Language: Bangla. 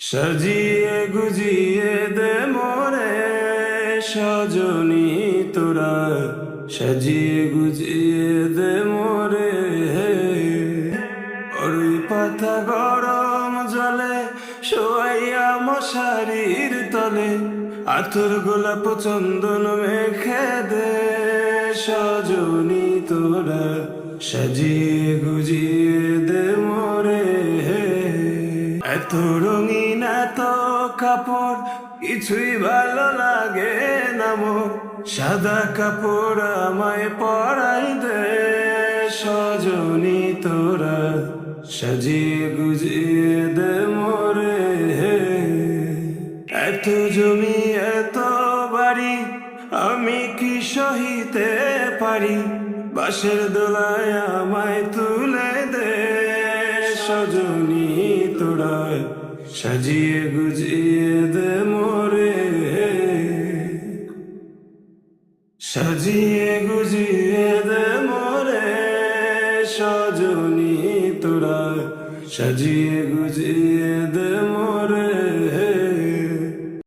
সাজিয়ে গুজিয়ে দে মোরে সজনী তোরা, সাজিয়ে গুজিয়ে দে মোরে। ওই পাতা গরম জলে শোয়াইয়া মশারির তলে, আতর গোলাপ চন্দন মেখে দে সজনী তোরা, সাজিয়ে গুজিয়ে দে মোরে। এত রঙিন এত কাপড় কিছুই ভালো লাগে না মোর, সাদা কাপড় আমায় পরাই দে সজনী তোরা, সাজিয়ে গুজিয়ে দে মোরে। এত জমি এত বাড়ি আমি কি সহিতে পারি, বাঁশের দোলায় আমায় তুলে দে সজনী তোরা, সাজিয়ে গুজিয়ে দে মোরে। সাজিয়ে গুজিয়ে দে মোরে সজনী তোরা, সাজিয়ে গুজিয়ে দে মোরে।